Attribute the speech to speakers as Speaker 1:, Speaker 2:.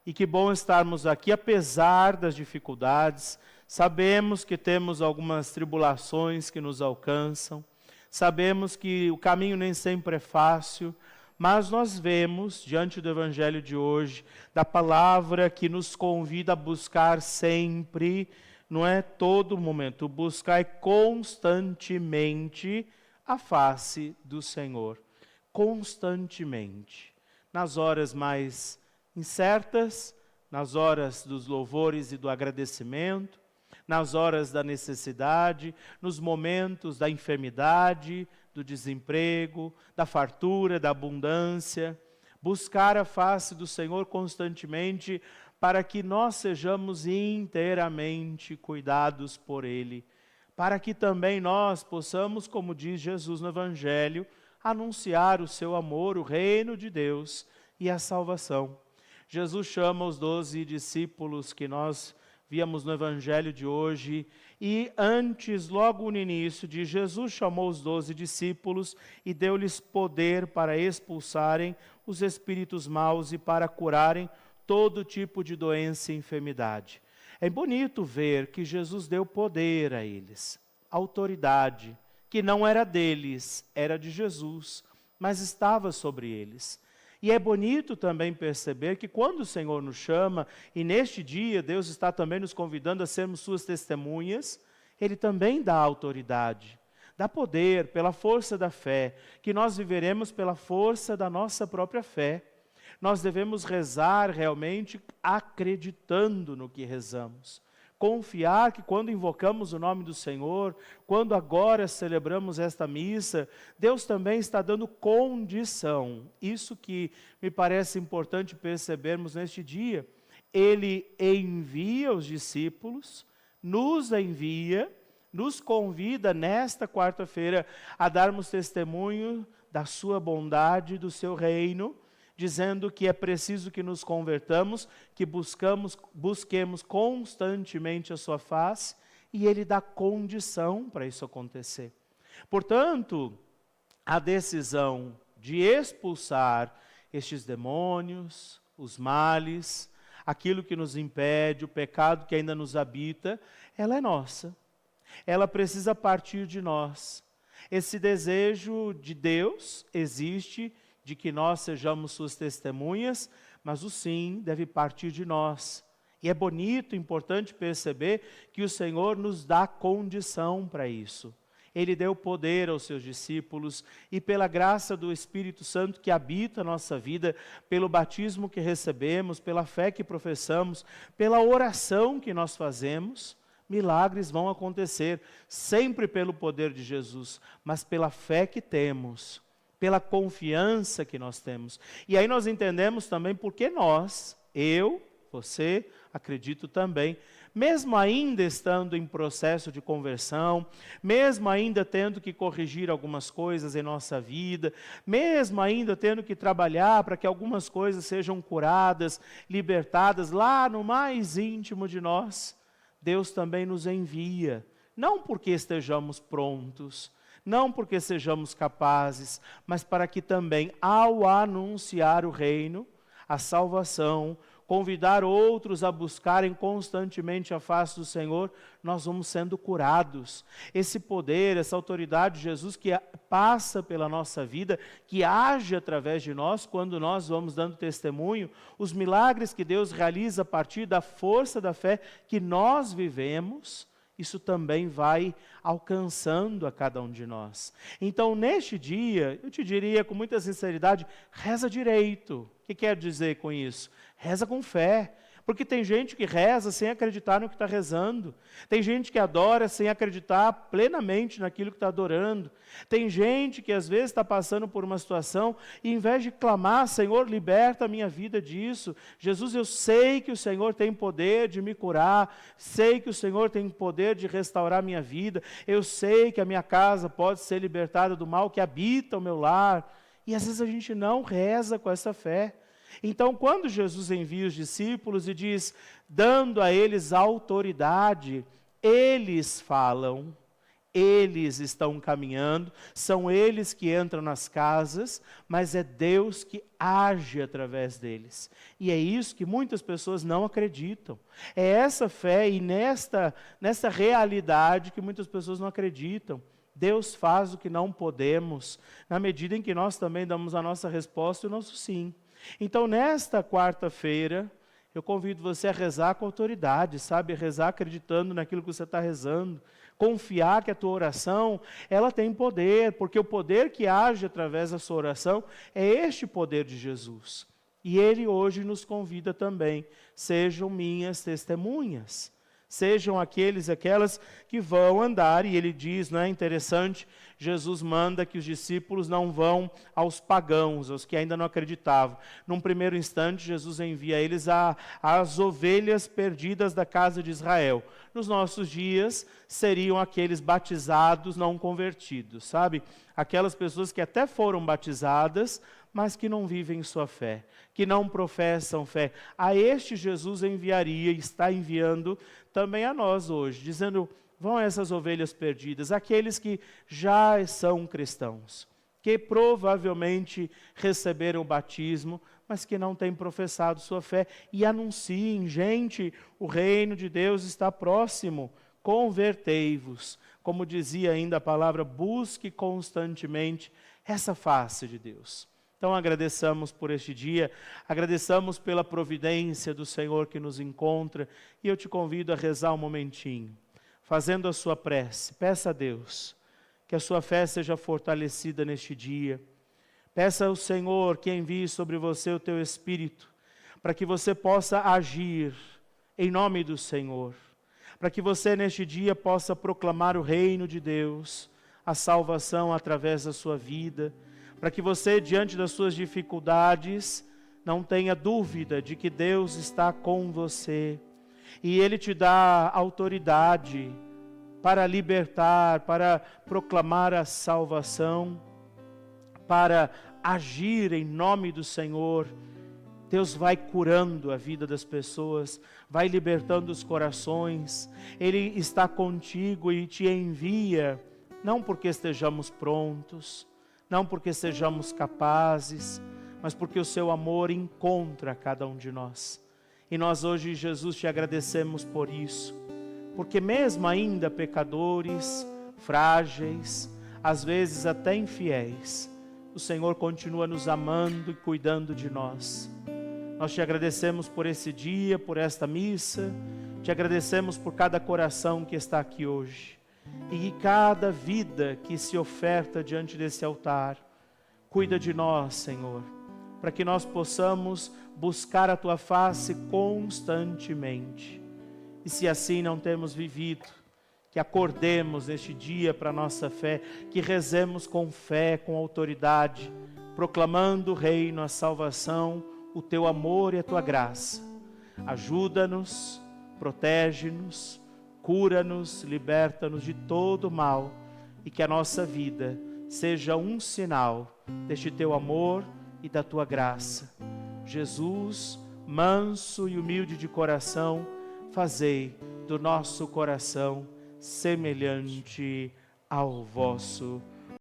Speaker 1: E que bom estarmos aqui, apesar das dificuldades. Sabemos que temos algumas tribulações que nos alcançam. Sabemos que o caminho nem sempre é fácil. Mas nós vemos, diante do Evangelho de hoje, da palavra que nos convida a buscar sempre, não é todo momento, buscar constantemente a face do Senhor. Constantemente. Nas horas mais incertas, nas horas dos louvores e do agradecimento, nas horas da necessidade, nos momentos da enfermidade, do desemprego, da fartura, da abundância. Buscar a face do Senhor constantemente para que nós sejamos inteiramente cuidados por Ele. Para que também nós possamos, como diz Jesus no Evangelho, anunciar o seu amor, o reino de Deus e a salvação. Jesus chama os 12 discípulos que nós víamos no Evangelho de hoje, e antes, logo no início, Jesus chamou os 12 discípulos e deu-lhes poder para expulsarem os espíritos maus e para curarem todo tipo de doença e enfermidade. É bonito ver que Jesus deu poder a eles, autoridade, que não era deles, era de Jesus, mas estava sobre eles. E é bonito também perceber que quando o Senhor nos chama, e neste dia Deus está também nos convidando a sermos suas testemunhas, Ele também dá autoridade, dá poder pela força da fé, que nós viveremos pela força da nossa própria fé. Nós devemos rezar realmente acreditando no que rezamos. Confiar que quando invocamos o nome do Senhor, quando agora celebramos esta missa, Deus também está dando condição. Isso que me parece importante percebermos neste dia. Ele envia os discípulos, nos envia, nos convida nesta quarta-feira a darmos testemunho da sua bondade, do seu reino, dizendo que é preciso que nos convertamos, que busquemos constantemente a sua face, e Ele dá condição para isso acontecer. Portanto, a decisão de expulsar estes demônios, os males, aquilo que nos impede, o pecado que ainda nos habita, ela é nossa. Ela precisa partir de nós. Esse desejo de Deus existe, de que nós sejamos suas testemunhas, mas o sim deve partir de nós. E é bonito, importante perceber que o Senhor nos dá condição para isso. Ele deu poder aos seus discípulos e pela graça do Espírito Santo que habita a nossa vida, pelo batismo que recebemos, pela fé que professamos, pela oração que nós fazemos, milagres vão acontecer, sempre pelo poder de Jesus, mas pela fé que temos, pela confiança que nós temos. E aí nós entendemos também porque nós, eu, você, acredito também, mesmo ainda estando em processo de conversão, mesmo ainda tendo que corrigir algumas coisas em nossa vida, mesmo ainda tendo que trabalhar para que algumas coisas sejam curadas, libertadas lá no mais íntimo de nós, Deus também nos envia, não porque estejamos prontos, não porque sejamos capazes, mas para que também, ao anunciar o reino, a salvação, convidar outros a buscarem constantemente a face do Senhor, nós vamos sendo curados. Esse poder, essa autoridade de Jesus que passa pela nossa vida, que age através de nós, quando nós vamos dando testemunho, os milagres que Deus realiza a partir da força da fé que nós vivemos, isso também vai alcançando a cada um de nós. Então, neste dia, eu te diria com muita sinceridade, reza direito. O que quer dizer com isso? Reza com fé. Porque tem gente que reza sem acreditar no que está rezando. Tem gente que adora sem acreditar plenamente naquilo que está adorando. Tem gente que às vezes está passando por uma situação e em vez de clamar, Senhor, liberta a minha vida disso. Jesus, eu sei que o Senhor tem poder de me curar. Sei que o Senhor tem poder de restaurar a minha vida. Eu sei que a minha casa pode ser libertada do mal que habita o meu lar. E às vezes a gente não reza com essa fé. Então, quando Jesus envia os discípulos e diz, dando a eles autoridade, eles falam, eles estão caminhando, são eles que entram nas casas, mas é Deus que age através deles. E é isso que muitas pessoas não acreditam. É essa fé e nesta realidade que muitas pessoas não acreditam. Deus faz o que não podemos, na medida em que nós também damos a nossa resposta e o nosso sim. Então, nesta quarta-feira, eu convido você a rezar com autoridade, sabe? Rezar acreditando naquilo que você está rezando. Confiar que a tua oração, ela tem poder, porque o poder que age através da sua oração é este poder de Jesus. E Ele hoje nos convida também, sejam minhas testemunhas. Sejam aqueles e aquelas que vão andar, e Ele diz, não é interessante, Jesus manda que os discípulos não vão aos pagãos, aos que ainda não acreditavam. Num primeiro instante, Jesus envia eles às ovelhas perdidas da casa de Israel. Nos nossos dias, seriam aqueles batizados não convertidos, sabe? Aquelas pessoas que até foram batizadas, mas que não vivem sua fé, que não professam fé. A este Jesus enviaria, e está enviando também a nós hoje, dizendo, vão a essas ovelhas perdidas, aqueles que já são cristãos, que provavelmente receberam o batismo, mas que não têm professado sua fé, e anunciem, gente, o reino de Deus está próximo, convertei-vos. Como dizia ainda a palavra, busque constantemente essa face de Deus. Então agradeçamos por este dia, agradeçamos pela providência do Senhor que nos encontra, e eu te convido a rezar um momentinho, fazendo a sua prece. Peça a Deus que a sua fé seja fortalecida neste dia. Peça ao Senhor que envie sobre você o teu Espírito, para que você possa agir em nome do Senhor, para que você neste dia possa proclamar o reino de Deus, a salvação através da sua vida, para que você, diante das suas dificuldades, não tenha dúvida de que Deus está com você. E Ele te dá autoridade para libertar, para proclamar a salvação, para agir em nome do Senhor. Deus vai curando a vida das pessoas, vai libertando os corações. Ele está contigo e te envia, não porque estejamos prontos, não porque sejamos capazes, mas porque o seu amor encontra cada um de nós. E nós hoje, Jesus, te agradecemos por isso, porque mesmo ainda pecadores, frágeis, às vezes até infiéis, o Senhor continua nos amando e cuidando de nós. Nós te agradecemos por esse dia, por esta missa, te agradecemos por cada coração que está aqui hoje. E cada vida que se oferta diante desse altar, cuida de nós, Senhor, para que nós possamos buscar a Tua face constantemente. E se assim não temos vivido, que acordemos neste dia para a nossa fé, que rezemos com fé, com autoridade, proclamando o reino, a salvação, o Teu amor e a Tua graça. Ajuda-nos, protege-nos, cura-nos, liberta-nos de todo mal, e que a nossa vida seja um sinal deste Teu amor e da Tua graça. Jesus, manso e humilde de coração, fazei do nosso coração semelhante ao vosso